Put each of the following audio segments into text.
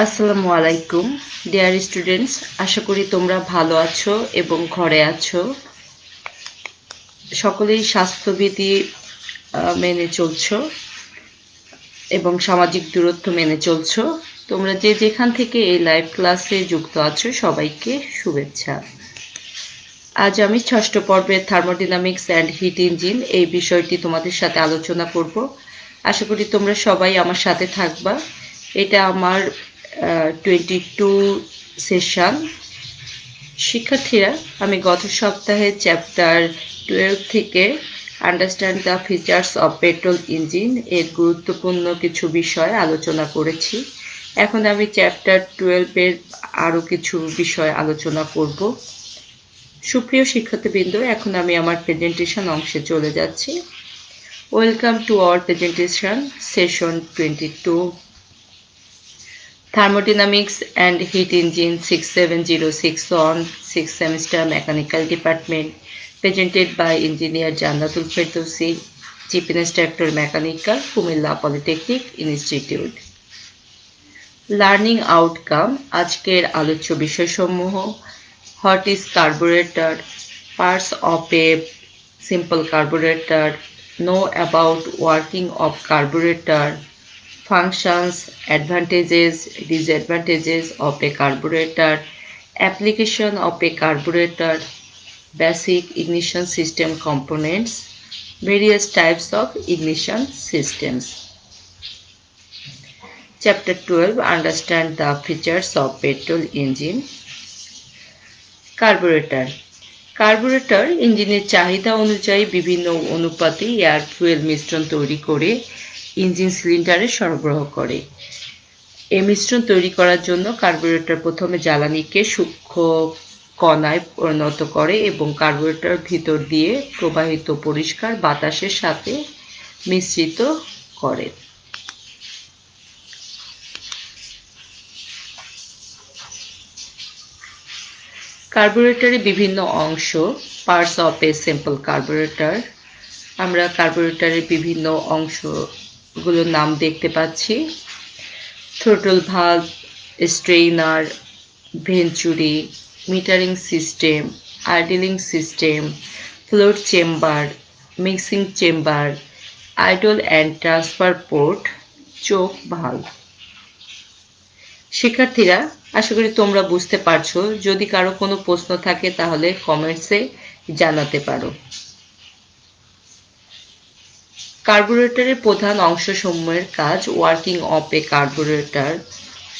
আসসালামু আলাইকুম dear students, আশা করি তোমরা ভালো আছো এবং ঘরে আছো। সকলেই স্বাস্থ্যবিধি মেনে চলছো এবং সামাজিক দূরত্ব মেনে চলছো। তোমরা যে যেখান থেকে এই লাইভ ক্লাসে যুক্ত আছো সবাইকে শুভেচ্ছা। আজ আমি ষষ্ঠ পর্বের থার্মোডাইনামিক্স অ্যান্ড হিট ইঞ্জিন এই বিষয়টি তোমাদের সাথে আলোচনা করব। আশা করি তোমরা সবাই আমার সাথে থাকবা। এটা আমার 22 সেশন। শিক্ষার্থীরা, আমি গত সপ্তাহে চ্যাপ্টার 12 থেকে understand the features of petrol engine এর গুরুত্বপূর্ণ কিছু বিষয় আলোচনা করেছি। এখন আমি চ্যাপ্টার 12 এর আরও কিছু বিষয় আলোচনা করব। সুপ্রিয় শিক্ষার্থীবৃন্দ, এখন আমি আমার প্রেজেন্টেশন অংশে চলে যাচ্ছি। Welcome to our presentation session 22, Thermodynamics and Heat Engine 6706 on 6th semester Mechanical Department, presented by Engineer Jannatul Ferdowsi, Chief Instructor Mechanical, Kumilla Polytechnic Institute. Learning Outcome, আজকের আলোচ্য বিষয়সমূহ: What is carburetor, parts of a simple carburetor, know about working of carburetor, functions, advantages, disadvantages of a carburetor, application of a carburetor, basic ignition system components, various types of ignition systems. Chapter 12, Understand the features of petrol engine. Carburetor. Carburettor ইঞ্জিনের চাহিদা অনুযায়ী বিভিন্ন অনুপাতে air fuel মিশ্রণ তৈরি করে engine সিলিন্ডারে সরবরাহ করে। এই মিশ্রণ তৈরি করার জন্য কার্বুরেটর প্রথমে জ্বালানিকে সূক্ষ্ম কণায় পরিণত করে এবং কার্বুরেটর ভিতর দিয়ে প্রবাহিত পরিষ্কার বাতাসের সাথে মিশ্রিত করে। কার্বুরেটরের বিভিন্ন অংশ, parts of a simple carburettor. আমরা কার্বুরেটরের বিভিন্ন অংশগুলোর নাম দেখতে পাচ্ছি: throttle valve, strainer, venturi, metering system, idling system, float chamber, mixing chamber, idle and transfer port, choke valve. শিক্ষার্থীরা, আশা করি তোমরা বুঝতে পারছো। যদি কারো কোনো প্রশ্ন থাকে তাহলে কমেন্টসে জানাতে পারো। কার্বুরেটরের প্রধান অংশসমূহের কাজ। Working of a carburettor.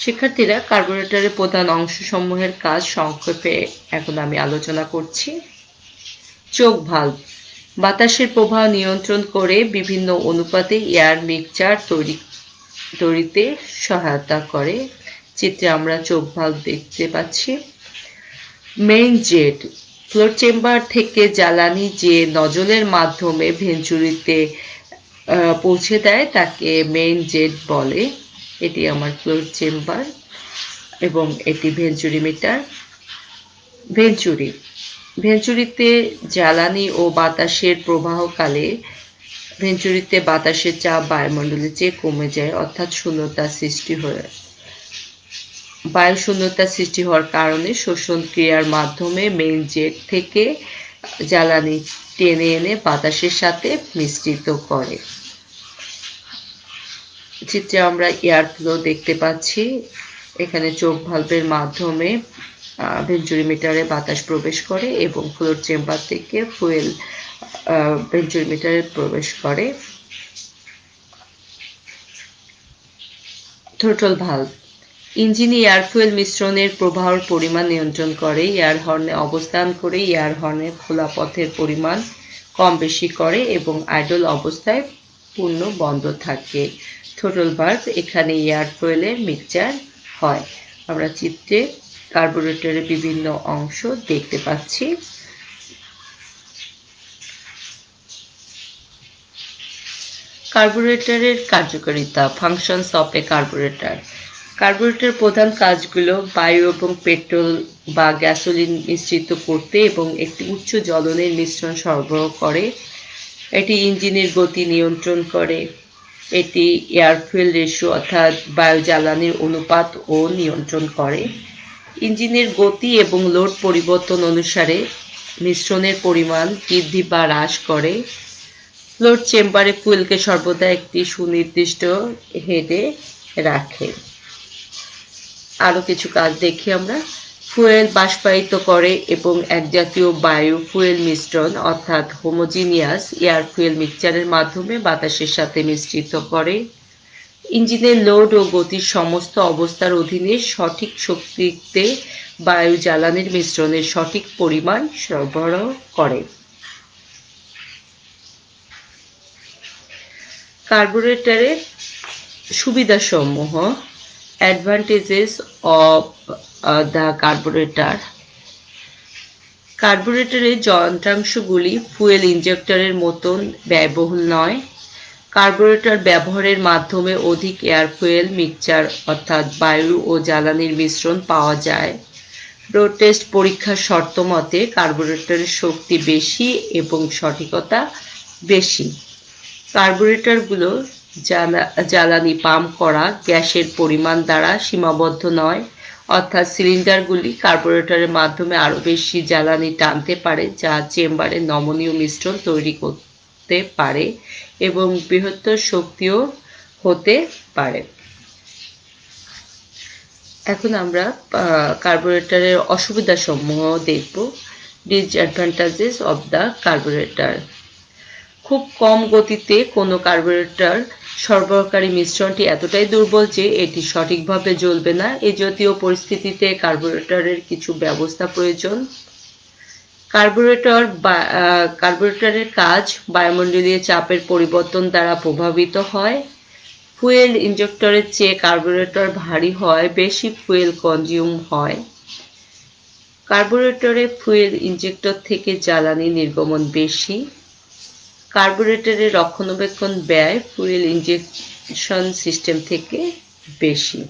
শিক্ষার্থীরা, কার্বুরেটরের প্রধান অংশসমূহের কাজ সংক্ষেপে এখন আমি আলোচনা করছি। চোক ভালভ বাতাসের প্রবাহ নিয়ন্ত্রণ করে বিভিন্ন অনুপাতে এয়ার মিক্সচার তৈরিতে সহায়তা করে। চিত্রে আমরা চোক ভালভ দেখতে পাচ্ছি। মেইন জেট, ফ্লোট চেম্বার থেকে জ্বালানি যে নজলের মাধ্যমে ভেঞ্চুরিতে পৌঁছে দেয় তাকে মেইন জেট বলে। এটি আমার ফ্লোট চেম্বার এবং এটি ভেঞ্চুরি মিটার। ভেঞ্চুরিতে জ্বালানি ও বাতাসের প্রবাহকালে ভেঞ্চুরিতে বাতাসের চাপ বায়ুমণ্ডলের চেয়ে কমে যায়, অর্থাৎ বায়ু শূন্যতা সৃষ্টি হওয়ার কারণে শোষণ ক্রিয়ার মাধ্যমে মেইন জেট থেকে জ্বালানি টেনে এনে বাতাসের সাথে মিশ্রিত করে। চিত্রে আমরা এয়ার ফ্লো দেখতে পাচ্ছি। এখানে চোক ভালভের মাধ্যমে ভেঞ্চুরি মিটারে বাতাস প্রবেশ করে এবং ফ্লোট চেম্বার থেকে ফুয়েল ভেঞ্চুরি মিটারে প্রবেশ করে। থ্রোটল ভালভ ইঞ্জিনে এয়ার ফুয়েল মিশ্রণের প্রবাহের পরিমাণ নিয়ন্ত্রণ করে। এয়ার হর্নে অবস্থান করে এয়ার হর্নের খোলা পথের পরিমাণ কম বেশি করে এবং আইডল অবস্থায় পূর্ণ বন্ধ থাকে। থ্রোটল ভালভ, এখানে এয়ার ফুয়েলের মিক্সচার হয়। আমরা চিত্রে কার্বুরেটরের বিভিন্ন অংশ দেখতে পাচ্ছি। কার্বুরেটরের কার্যকারিতা। Functions of a carburettor. কার্বুরেটরের প্রধান কাজগুলো বায়ু এবং পেট্রোল বা গ্যাসোলিন মিশ্রিত করতে এবং একটি উচ্চ জ্বলনের মিশ্রণ সরবরাহ করে। এটি ইঞ্জিনের গতি নিয়ন্ত্রণ করে। এটি এয়ার ফুয়েল রেশিও অর্থাৎ বায়ু জ্বালানির অনুপাত ও নিয়ন্ত্রণ করে। ইঞ্জিনের গতি এবং লোড পরিবর্তন অনুসারে মিশ্রণের পরিমাণ বৃদ্ধি বা হ্রাস করে। ফ্লোর চেম্বারে ফুয়েলকে সর্বদা একটি সুনির্দিষ্ট হেডে রাখে। আরো কিছু কাজ দেখি আমরা। ফুয়েল বাষ্পায়িত করে এবং একজাতীয় বায়ু ফুয়েল মিশ্রণ অর্থাৎ হোমোজিনিয়াস এয়ার ফুয়েল মিক্সচারের মাধ্যমে বাতাসের সাথে মিশ্রিত করে। ইঞ্জিনের লোড ও গতির সমস্ত অবস্থার অধীনে সঠিক শক্তিতে বায়ু জ্বালানির মিশ্রণের সঠিক পরিমাণ সরবরাহ করে। কার্বোরেটরের সুবিধাসমূহ। Advantages of the carburettor. কার্বোরেটরের যন্ত্রাংশগুলি ফুয়েল ইনজেক্টরের মতন ব্যয়বহুল নয়। কার্বোরেটর ব্যবহারের মাধ্যমে অধিক এয়ার ফুয়েল মিক্সচার অর্থাৎ বায়ু ও জ্বালানির মিশ্রণ পাওয়া যায়। রোড টেস্ট পরীক্ষার শর্ত মতে কার্বোরেটরের শক্তি বেশি এবং সঠিকতা বেশি। কার্বোরেটরগুলো জ্বালানি পাম্প করা গ্যাসের পরিমাণ দ্বারা সীমাবদ্ধ নয়, অর্থাৎ সিলিন্ডারগুলি কার্বোরেটরের মাধ্যমে আরও বেশি জ্বালানি টানতে পারে যা চেম্বারে নমনীয় মিশ্রণ তৈরি করতে পারে এবং বৃহত্তর শক্তিও হতে পারে। এখন আমরা কার্বোরেটরের অসুবিধাসমূহ দেখব। Disadvantages of the carburettor. খুব কম গতিতে কোনো কার্বোরেটর সরবরাহকারী মিশ্রণটি এতটাই দুর্বল যে এটি সঠিকভাবে জ্বলবে না। এই জাতীয় পরিস্থিতিতে কার্বোরেটরের কিছু ব্যবস্থা প্রয়োজন। কার্বোরেটরের কাজ বায়ুমণ্ডলীয় চাপের পরিবর্তন দ্বারা প্রভাবিত হয়। ফুয়েল ইনজেক্টরের চেয়ে কার্বোরেটর ভারী হয় বেশি ফুয়েল কনজিউম হয়। কার্বোরেটরে ফুয়েল ইনজেক্টর থেকে জ্বালানি নির্গমন বেশি। কার্বোরেটরের রক্ষণাবেক্ষণ ব্যয় ফুয়েল ইনজেকশন সিস্টেম থেকে বেশি।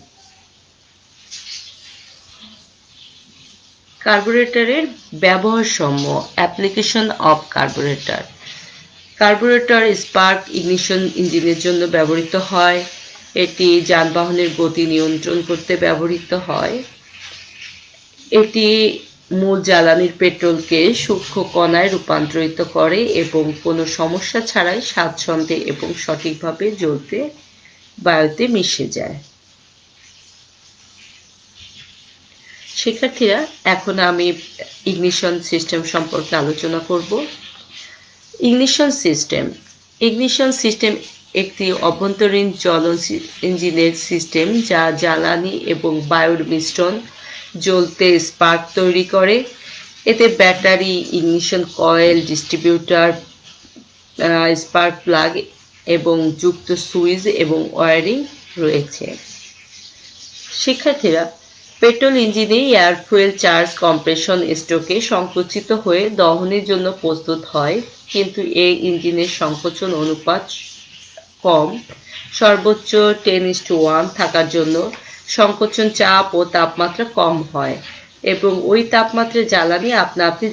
কার্বোরেটরের ব্যবহারসমূহ। Application of carburettor. Carburettor spark ignition ইঞ্জিনের জন্য ব্যবহৃত হয়। এটি যানবাহনের গতি নিয়ন্ত্রণ করতে ব্যবহৃত হয়। এটি মূল জ্বালানির পেট্রোলকে সূক্ষ্ম কণায় রূপান্তরিত করে এবং কোনো সমস্যা ছাড়াই স্বাচ্ছন্দ্যে এবং সঠিকভাবে জ্বলতে বায়ুতে মিশে যায়। শিক্ষার্থীরা, এখন আমি ইগনিশন সিস্টেম সম্পর্কে আলোচনা করব। Ignition system. ইগনিশন সিস্টেম একটি অভ্যন্তরীণ জ্বলন ইঞ্জিনের সিস্টেম যা জ্বালানি এবং বায়ুর মিশ্রণ জ্বলতে স্পার্ক তৈরি করে। এতে battery, ignition coil, distributor, spark plug এবং যুক্ত সুইচ এবং ওয়্যারিং রয়েছে। শিক্ষার্থীরা, পেট্রোল ইঞ্জিনে এয়ার ফুয়েল চার্জ কম্প্রেশন স্ট্রোকে সংকুচিত হয়ে দহনের জন্য প্রস্তুত হয়, কিন্তু এই ইঞ্জিনের সংকোচন অনুপাত কম, সর্বোচ্চ 10:1 থাকার জন্য সংকোচন চাপ ও তাপমাত্রা কম হয় এবং ওই তাপমাত্রায় জ্বালানি আপনা আপনি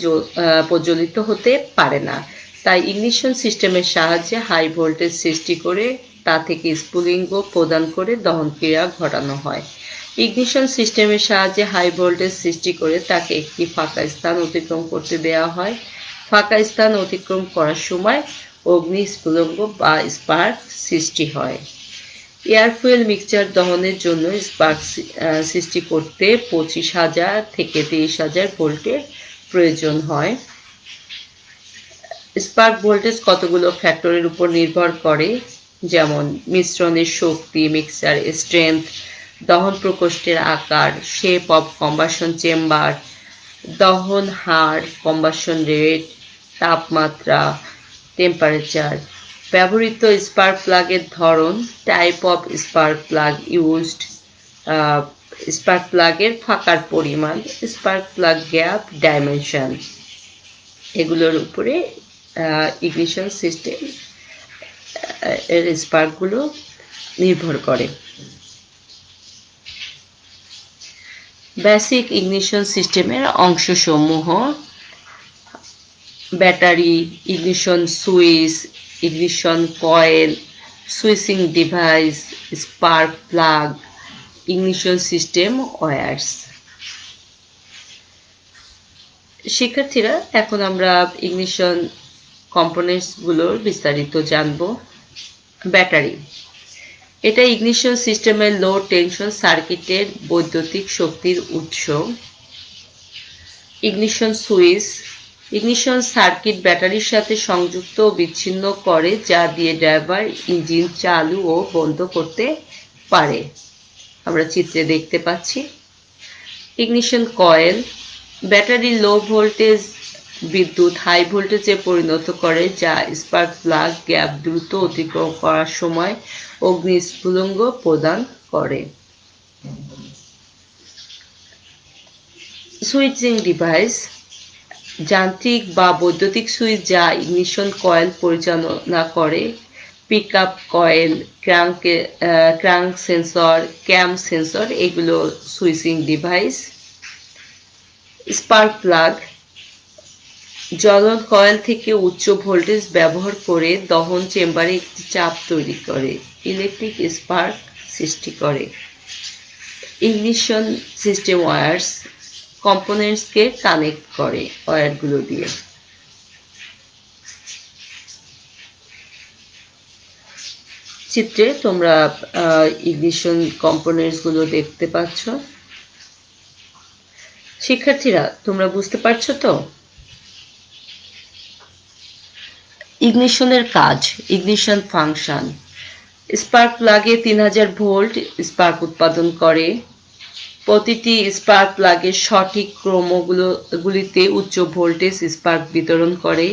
প্রজ্বলিত হতে পারে না। তাই ইগনিশন সিস্টেমের সাহায্যে হাই ভোল্টেজ সৃষ্টি করে তা থেকে স্ফুলিঙ্গ প্রদান করে দহনক্রিয়া ঘটানো হয়। ইগনিশন সিস্টেমের সাহায্যে হাই ভোল্টেজ সৃষ্টি করে তাকে একটি ফাঁকা স্থান অতিক্রম করতে দেওয়া হয়। ফাঁকা স্থান অতিক্রম করার সময় অগ্নি স্ফুলিঙ্গ বা স্পার্ক সৃষ্টি হয়। এয়ার ফুয়েল মিক্সচার দহনের জন্য স্পার্ক সৃষ্টি করতে 25,000 থেকে 30,000 ভোল্টের প্রয়োজন হয়। স্পার্ক ভোল্টেজ কতগুলো ফ্যাক্টরের উপর নির্ভর করে, যেমন মিশ্রণের শক্তি, মিক্সচার স্ট্রেংথ, দহন প্রকোষ্ঠের আকার, শেপ অফ কম্বাসন চেম্বার, দহন হার, কম্বাসন রেট, তাপমাত্রা, টেম্পারেচার, ব্যবহৃত স্পার্ক প্লাগের ধরন, type of spark plug used, spark প্লাগের ফাঁকার পরিমাণ, স্পার্ক প্লাগ গ্যাপ, ডাইমেনশন, এগুলোর উপরে ইগনিশন সিস্টেম এর স্পার্কগুলো নির্ভর করে। বেসিক ইগনিশন সিস্টেমের অংশসমূহ: battery, ignition switch, ignition coil, switching device, spark plug, ignition system wires. শিক্ষার্থীরা, এখন আমরা ইগনিশন কম্পোনেন্টস গুলোর বিস্তারিত জানব। ব্যাটারি, এটা ইগনিশন সিস্টেমের লো টেনশন সার্কিটের বৈদ্যুতিক শক্তির উৎস। ইগনিশন সুইচ, ইগনিশন সার্কিট ব্যাটারির সাথে সংযুক্ত ও বিচ্ছিন্ন করে, যা দিয়ে ড্রাইভার ইঞ্জিন চালু ও বন্ধ করতে পারে। আমরা চিত্রে দেখতে পাচ্ছি। Ignition coil, battery low voltage বিদ্যুৎ হাই ভোল্টেজে পরিণত করে, যা স্পার্ক প্লাগ গ্যাপ দ্রুত অতিক্রম করার সময় অগ্নিস্ফুলিঙ্গ প্রদান করে। সুইচিং ডিভাইস, যান্ত্রিক বা বৈদ্যুতিক সুইচ যা ইগনিশন কয়েল পরিচালনা করে। পিকআপ কয়েল, ক্র্যাঙ্ক সেন্সর, ক্যাম সেন্সর, এগুলো সুইচিং ডিভাইস। স্পার্ক প্লাগ, জ্বলন কয়েল থেকে উচ্চ ভোল্টেজ ব্যবহার করে দহন চেম্বারে একটি চাপ তৈরি করে ইলেকট্রিক স্পার্ক সৃষ্টি করে। ইগনিশন সিস্টেম ওয়্যারস, কম্পোনেন্টসকে কানেক্ট করে ওয়্যারগুলো দিয়ে। চিত্রে তোমরা ইগনিশন কম্পোনেন্টস গুলো দেখতে পাচ্ছ। শিক্ষার্থীরা, তোমরা বুঝতে পারছো তো? ইগনিশনের কাজ, ইগনিশন ফাংশন। স্পার্ক প্লাগে 3000 ভোল্ট স্পার্ক উৎপাদন করে। প্রতিটি স্পার্ক প্লাগের সঠিক ক্রমগুলিতে উচ্চ ভোল্টেজ স্পার্ক বিতরণ করে।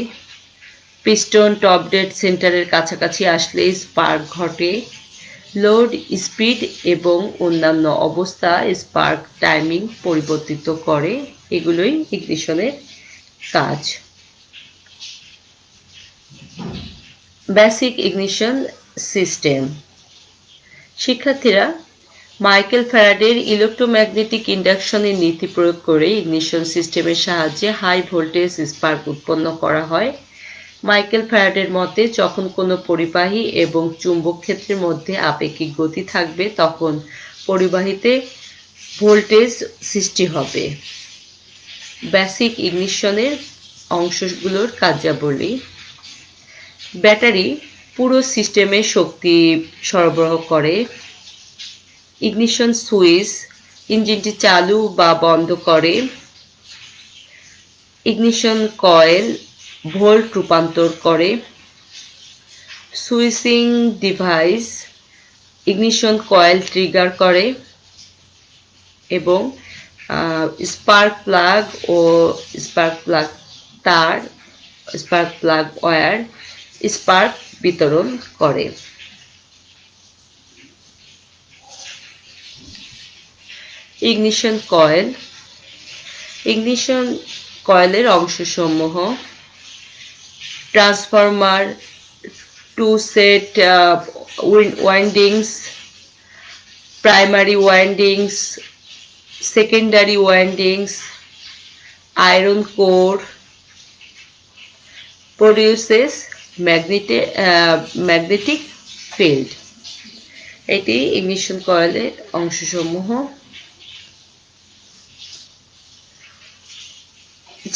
পিস্টন টপ ডেড সেন্টারের কাছাকাছি আসলে স্পার্ক ঘটে। লোড, স্পিড এবং অন্যান্য অবস্থা স্পার্ক টাইমিং পরিবর্তিত করে। এগুলোই ইগনিশনের কাজ। Basic ignition system. শিক্ষার্থীরা, মাইকেল ফ্যারাডের ইলেকট্রোম্যাগনেটিক ইন্ডাকশনের নীতি প্রয়োগ করে ইগনিশন সিস্টেমের সাহায্যে হাই ভোল্টেজ স্পার্ক উৎপন্ন করা হয়। মাইকেল ফ্যারাডের মতে, যখন কোনো পরিবাহী এবং চুম্বক ক্ষেত্রের মধ্যে আপেক্ষিক গতি থাকবে, তখন পরিবাহীতে ভোল্টেজ সৃষ্টি হবে। বেসিক ইগনিশনের অংশগুলোর কার্যাবলী। ব্যাটারি পুরো সিস্টেমে শক্তি সরবরাহ করে। ইগনিশন সুইচ ইঞ্জিনটি চালু বা বন্ধ করে। ইগনিশন কয়েল ভোল্ট রূপান্তর করে। Switching device ignition coil trigger করে এবং স্পার্ক প্লাগ ও স্পার্ক প্লাগ তার, স্পার্ক প্লাগ ওয়্যার স্পার্ক বিতরণ করে। ইগনিশন কয়েল, ইগনিশন কয়েলের অংশসমূহ: transformer, two set windings, primary windings, secondary windings, iron core, produces magnetic field. এটি ইগনিশন কয়েলের অংশসমূহ।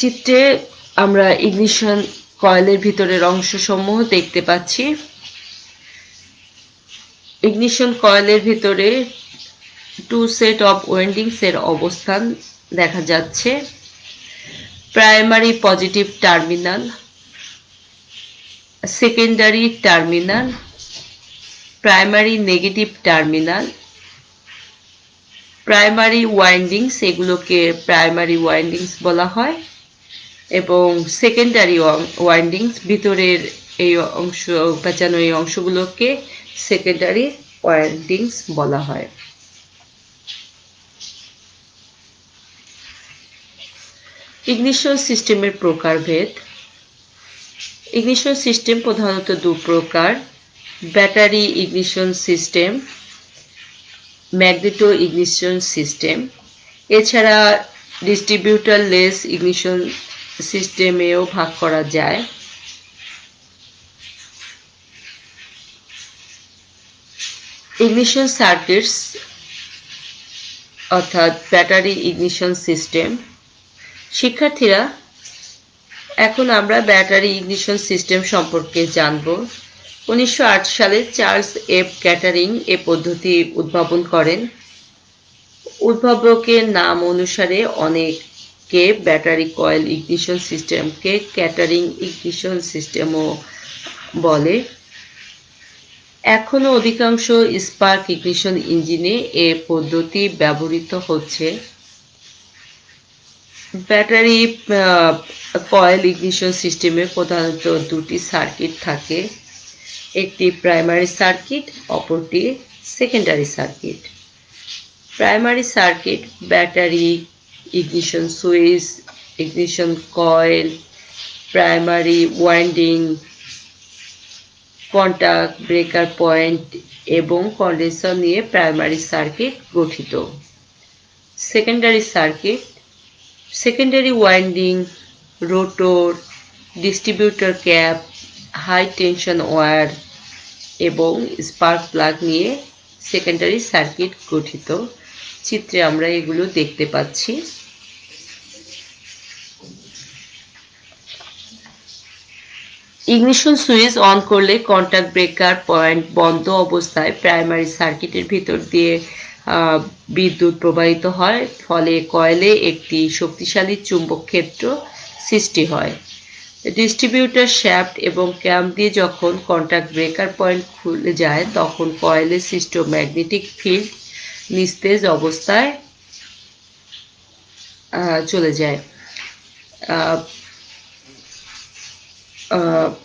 চিত্রে আমরা ইগনিশন কয়েলের ভিতরের অংশসমূহ দেখতে পাচ্ছি। ইগনিশন কয়েলের ভিতরে টু সেট অফ ওয়াইন্ডিংস এর অবস্থান দেখা যাচ্ছে। Primary positive terminal, secondary terminal, primary negative terminal, primary windings, এগুলোকে প্রাইমারি ওয়াইন্ডিংস বলা হয়, এবং সেকেন্ডারি ওয়াইন্ডিংস, ভিতরের এই অংশ পেঁচানো এই অংশগুলোকে সেকেন্ডারি ওয়াইন্ডিংস বলা হয়। ইগনিশন সিস্টেমের প্রকারভেদ। ইগনিশন সিস্টেম প্রধানত দু প্রকার: battery ignition system, magneto ignition system. এছাড়া ডিস্ট্রিবিউটরলেস ইগনিশন সিস্টেমেও ভাগ করা যায়। ইগনিশন সার্কিটস অর্থাৎ ব্যাটারি ইগনিশন সিস্টেম। শিক্ষার্থীরা, এখন আমরা ব্যাটারি ইগনিশন সিস্টেম সম্পর্কে জানব। 1908 সালে চার্লস এফ ক্যাটারিং এ পদ্ধতি উদ্ভাবন করেন। উদ্ভাবকের নাম অনুসারে অনেকে ব্যাটারি কয়েল ইগনিশন সিস্টেমকে ক্যাটারিং ইগনিশন সিস্টেমও বলে। এখনো অধিকাংশ স্পার্ক ইগনিশন ইঞ্জিনে এ পদ্ধতি ব্যবহৃত হচ্ছে। ব্যাটারি কয়েল ইগনিশন সিস্টেমে প্রধানত দুটি সার্কিট থাকে, একটি প্রাইমারি সার্কিট, অপরটি secondary circuit. Primary circuit battery, ignition switch, ignition coil, primary winding, contact breaker point এবং কন্ডেন্সার নিয়ে প্রাইমারি সার্কিট গঠিত। Secondary circuit secondary winding, rotor, distributor cap, high tension wire এবং স্পার্ক প্লাগ নিয়ে secondary circuit গঠিত। চিত্রে আমরা এগুলো দেখতে পাচ্ছি। ইগনিশন সুইচ অন করলে কন্টাক্ট ব্রেকার পয়েন্ট বন্ধ অবস্থায় প্রাইমারি সার্কিটের ভিতর দিয়ে বিদ্যুৎ প্রবাহিত হয়, ফলে কয়েলে একটি শক্তিশালী চুম্বক ক্ষেত্র সৃষ্টি হয়। ডিস্ট্রিবিউটর শ্যাফট এবং ক্যাম্প দিয়ে যখন কন্টাক্ট ব্রেকার পয়েন্ট খুলে যায়, তখন কয়েলে সৃষ্ট ম্যাগনেটিক ফিল্ড নিস্তেজ অবস্থায় চলে যায়,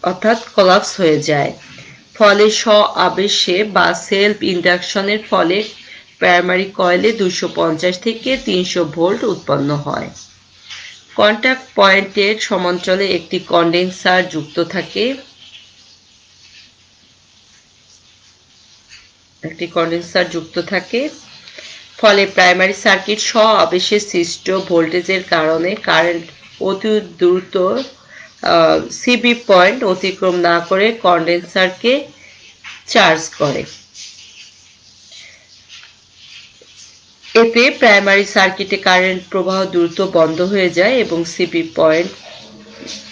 অর্থাৎ কোলাপস হয়ে যায়। ফলে স্ব-আবেশে বা সেলফ ইন্ডাকশনের ফলে প্রাইমারি কয়েলে 250 থেকে 300 ভোল্ট উৎপন্ন হয়। কন্টাক্ট পয়েন্টের সমান্তরালে একটি কন্ডেন্সার যুক্ত থাকে। ফলে প্রাইমারি সার্কিট স্ব-আবেশে সৃষ্ট ভোল্টেজের কারণে কারেন্ট অতি দ্রুত সিবি পয়েন্ট অতিক্রম না করে কন্ডেন্সারকে চার্জ করে। এতে প্রাইমারি সার্কিটে কারেন্ট প্রবাহ দ্রুত বন্ধ হয়ে যায় এবং সিবি পয়েন্ট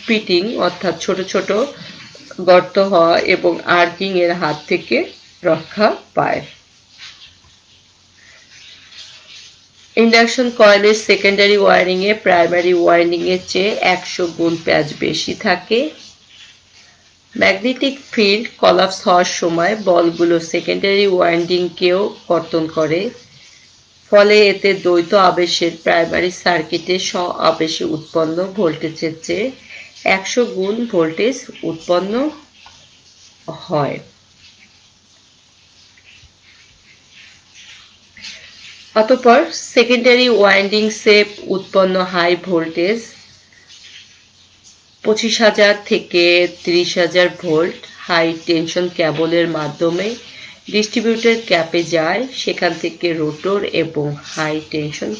পিটিং অর্থাৎ ছোট ছোট গর্ত হওয়া এবং আর্কিং এর হাত থেকে রক্ষা পায়। ইন্ডাকশন কয়েলের সেকেন্ডারি ওয়ারিং এ প্রাইমারি ওয়াইন্ডিং এর চেয়ে 100 গুণ প্যাচ বেশি থাকে। ম্যাগনেটিক ফিল্ড কোলাপস হওয়ার সময় বলগুলো সেকেন্ডারি ওয়াইন্ডিংকেও কর্তন করে, ফলে এতে দ্বৈত আবেশের প্রাইমারি সার্কিটে স্ব-আবেশে উৎপন্ন ভোল্টেজের চেয়ে 100 গুণ ভোল্টেজ উৎপন্ন হয়। অতঃপর সেকেন্ডারি ওয়াইন্ডিংসে উৎপন্ন হাই ভোল্টেজ 25,000 থেকে 30,000 ভোল্ট হাই টেনশন কেবলের মাধ্যমে ডিস্ট্রিবিউটর ক্যাপে যায়। সেখান থেকে রোটর এবং হাই টেনশন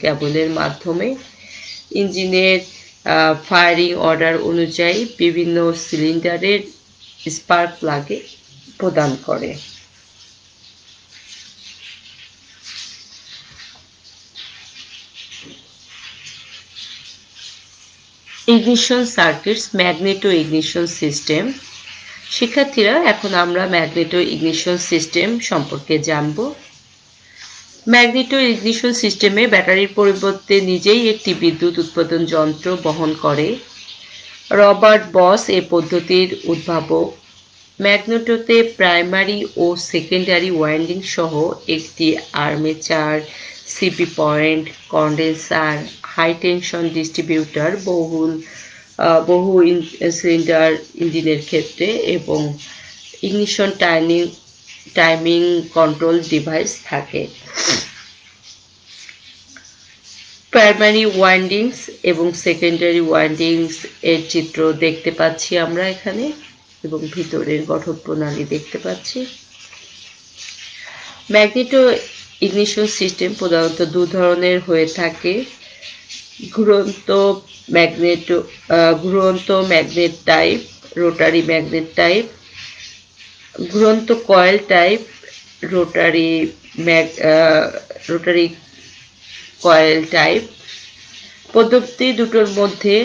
কেবলের মাধ্যমে ইঞ্জিনের ফায়ারিং অর্ডার অনুযায়ী বিভিন্ন সিলিন্ডারের স্পার্ক প্লাগে প্রদান করে। Ignition circuits, magneto ignition system. শিক্ষার্থীরা, এখন আমরা ম্যাগনেটো ইগনিশন সিস্টেম সম্পর্কে জানব। ম্যাগনেটো ইগনিশন সিস্টেমে ব্যাটারির পরিবর্তে নিজেই একটি বিদ্যুৎ উৎপাদন যন্ত্র বহন করে। রবার্ট বস এ পদ্ধতির উদ্ভাবক। ম্যাগনেটোতে প্রাইমারি ও সেকেন্ডারি ওয়াইন্ডিং সহ একটি armature, CP point, condenser, high tension distributor, বহু সিলিন্ডার ইঞ্জিনের ক্ষেত্রে এবং ইগনিশন টাইমিং কন্ট্রোল ডিভাইস থাকে। প্রাইমারি ওয়াইন্ডিংস এবং সেকেন্ডারি ওয়াইন্ডিংস এর চিত্র দেখতে পাচ্ছি আমরা এখানে, এবং ভিতরের গঠন প্রণালী দেখতে পাচ্ছি। ম্যাগনেটো ইগনিশন সিস্টেম প্রধানত দু ধরনের হয়ে থাকে: ঘুরন্ত magnet type, rotary magnet type. ঘুরন্ত coil type rotary rotary coil type. পদ্ধতি দুটোর মধ্যে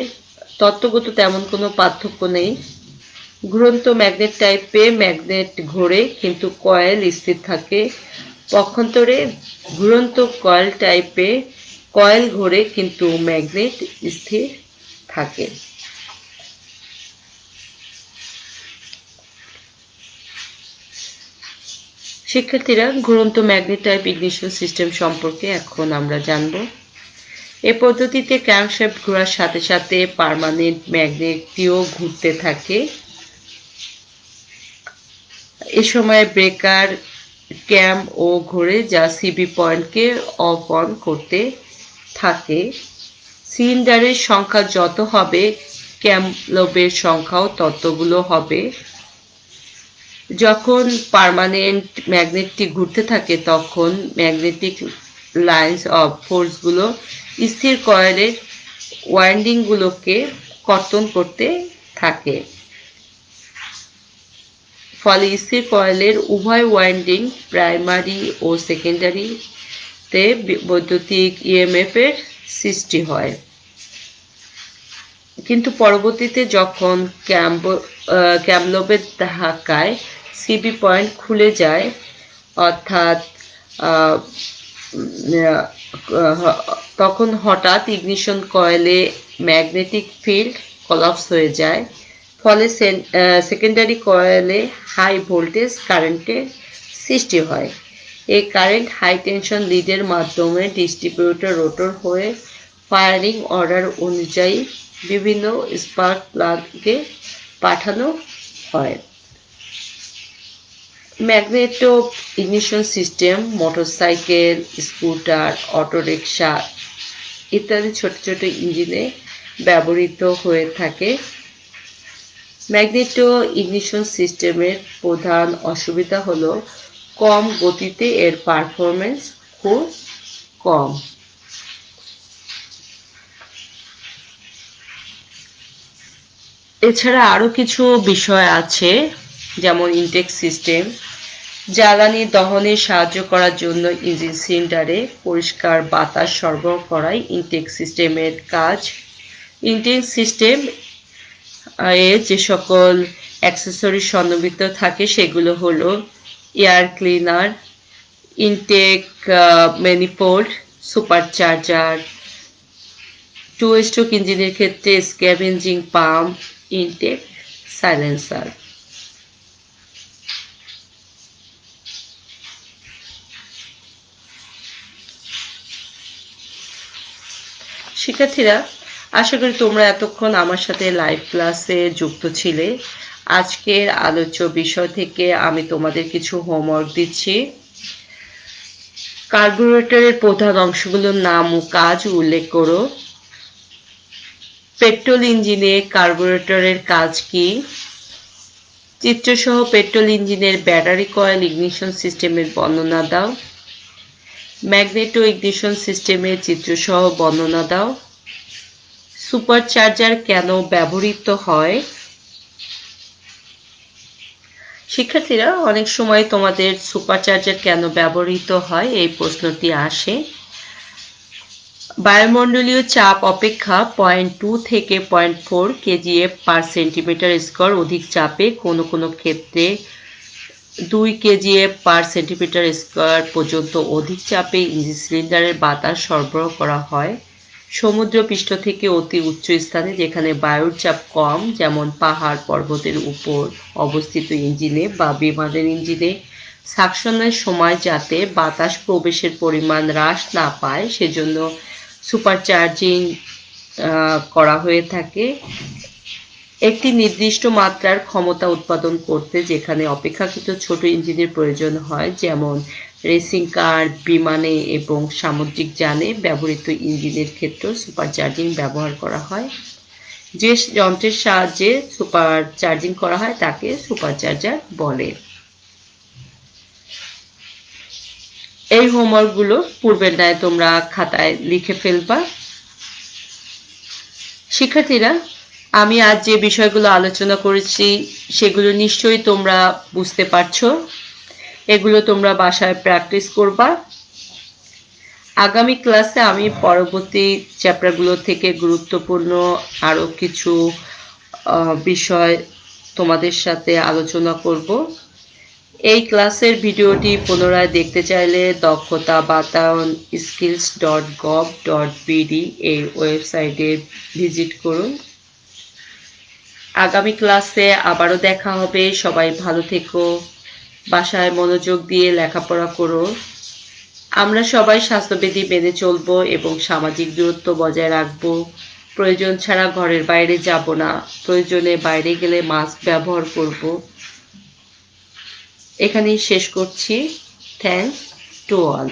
তত্ত্বগত তেমন কোনো পার্থক্য নেই। ঘুরন্ত ম্যাগনেট টাইপে ম্যাগনেট ঘোরে কিন্তু কয়েল স্থির থাকে। পক্ষান্তরে ঘুরন্ত কয়েল টাইপে কয়েল ঘোরে কিন্তু ম্যাগনেট স্থির থাকে। শিক্ষার্থীরা, ঘুরন্ত ম্যাগনেট টাইপ ইগনিশন সিস্টেম সম্পর্কে এখন আমরা জানব। এ পদ্ধতিতে ক্র্যাঙ্কশ্যাফট ঘোরার সাথে সাথে পার্মানেন্ট ম্যাগনেটটিও ঘুরতে থাকে। এ সময় ব্রেকার ক্যাম ও ঘোরে যা সিবি পয়েন্টকে অফ অন করতে থাকে। সিলিন্ডারের সংখ্যা যত হবে ক্যাম লোবের সংখ্যাও ততগুলো হবে। যখন পার্মানেন্ট ম্যাগনেটটি ঘুরতে থাকে তখন ম্যাগনেটিক লাইন্স অফ ফোর্সগুলো স্থির কয়েলের ওয়াইন্ডিংগুলোকে কর্তন করতে থাকে। ফলে স্থির কয়েলের উভয় ওয়াইন্ডিং প্রাইমারি ও সেকেন্ডারিতে বৈদ্যুতিক ইএমএফ এর সৃষ্টি হয়। কিন্তু পরবর্তীতে যখন ক্যামলোবের ধাক্কায় সিবি পয়েন্ট খুলে যায়, অর্থাৎ তখন হঠাৎ ইগনিশন কয়েলে ম্যাগনেটিক ফিল্ড কলাপস হয়ে যায়। ফলে সেকেন্ডারি কয়েলে হাই ভোল্টেজ কারেন্টের সৃষ্টি হয়। এই কারেন্ট হাই টেনশন লিডের মাধ্যমে ডিস্ট্রিবিউটর রোটর হয়ে ফায়ারিং অর্ডার অনুযায়ী বিভিন্ন স্পার্ক প্লাগে পাঠানো হয়। Magneto ignition system motorcycle, scooter, autorickshaw ইত্যাদি ছোট ছোট ইঞ্জিনে ব্যবহৃত হয়ে থাকে। ম্যাগনেটো ইগনিশন সিস্টেমের প্রধান অসুবিধা হলো কম গতিতে এর পারফরম্যান্স খুব কম। এছাড়া আরো কিছু বিষয় আছে, যেমন ইনটেক সিস্টেম। জ্বালানি দহনে সাহায্য করার জন্য ইঞ্জিন সিলিন্ডারে পরিষ্কার বাতাস সরবরাহ করাই ইনটেক সিস্টেমের কাজ। ইনটেক সিস্টেম এ যে সকল অ্যাক্সেসরি সন্নিহিত থাকে সেগুলো হলো air cleaner, intake manifold, supercharger, two stroke ইঞ্জিনের ক্ষেত্রে স্ক্যাভেঞ্জিং পাম্প, ইনটেক সাইলেন্সার। শিক্ষার্থীরা, আশা করি তোমরা এতক্ষণ আমার সাথে লাইভ ক্লাসে যুক্ত ছিলে। আজকের আলোচ্য বিষয় থেকে আমি তোমাদের কিছু হোমওয়ার্ক দিচ্ছি। কার্বুরেটরের প্রধান অংশগুলোর নাম ও কাজ উল্লেখ করো। পেট্রোল ইঞ্জিনে কার্বুরেটরের কাজ কি? চিত্রসহ পেট্রোল ইঞ্জিনের ব্যাটারি কয়েল ইগনিশন সিস্টেমের বর্ণনা দাও। ম্যাগনেটো ইগনিশন সিস্টেমের চিত্রসহ বর্ণনা দাও। সুপারচার্জার কেন ব্যবহৃত হয়? শিক্ষার্থীরা, অনেক সময় তোমাদের সুপারচার্জার কেন ব্যবহৃত হয় এই প্রশ্নটি আসে। বায়ুমণ্ডলীয় চাপ অপেক্ষা 0.2 থেকে 0.4 কেজিএফ পার সেন্টিমিটার স্কয়ার অধিক চাপে কোনো কোনো ক্ষেত্রে 2 কেজিএফ পার সেন্টিমিটার স্কয়ার পর্যন্ত অধিক চাপে ইঞ্জিন সিলিন্ডারের বাতাস সরবরাহ করা হয়। সমুদ্রপৃষ্ঠ থেকে অতি উচ্চ স্থানে যেখানে বায়ুর চাপ কম, যেমন পাহাড় পর্বতের উপর অবস্থিত ইঞ্জিনে বা বিমানের ইঞ্জিনে সাকশনের সময় যাতে বাতাস প্রবেশের পরিমাণ হ্রাস না পায় সেজন্য সুপারচার্জিং করা হয়ে থাকে। একটি নির্দিষ্ট মাত্রার ক্ষমতা উৎপাদন করতে যেখানে অপেক্ষাকৃত ছোট ইঞ্জিনের প্রয়োজন হয়, যেমন রেসিং কার, বিমানে এবং সামুদ্রিক যানে ব্যবহৃত ইঞ্জিনের ক্ষেত্রেও সুপারচার্জিং ব্যবহার করা হয়। যে যন্ত্রের সাহায্যে সুপারচার্জিং করা হয় তাকে সুপারচার্জার বলে। এই হোমওয়ার্কগুলো পূর্বের ন্যায় তোমরা খাতায় লিখে ফেলবা। শিক্ষার্থীরা, আমি আজ যে বিষয়গুলো আলোচনা করেছি সেগুলো নিশ্চয়ই তোমরা বুঝতে পারছো। এগুলো তোমরা বাসায় প্র্যাকটিস করবা। আগামী ক্লাসে আমি পরবর্তী চ্যাপ্টারগুলো থেকে গুরুত্বপূর্ণ আরো কিছু বিষয় তোমাদের সাথে আলোচনা করব। এই ক্লাসের ভিডিওটি পুনরায় দেখতে চাইলে দক্ষতা বাতায়ন skills.gov.bd এই ওয়েবসাইটে ভিজিট করুন। আগামী ক্লাসে আবারও দেখা হবে। সবাই ভালো থেকো, বাসায় মনোযোগ দিয়ে লেখাপড়া করো। আমরা সবাই স্বাস্থ্যবিধি মেনে চলবো এবং সামাজিক দূরত্ব বজায় রাখবো। প্রয়োজন ছাড়া ঘরের বাইরে যাব না, প্রয়োজনে বাইরে গেলে মাস্ক ব্যবহার করব। এখানেই শেষ করছি। Thanks to all.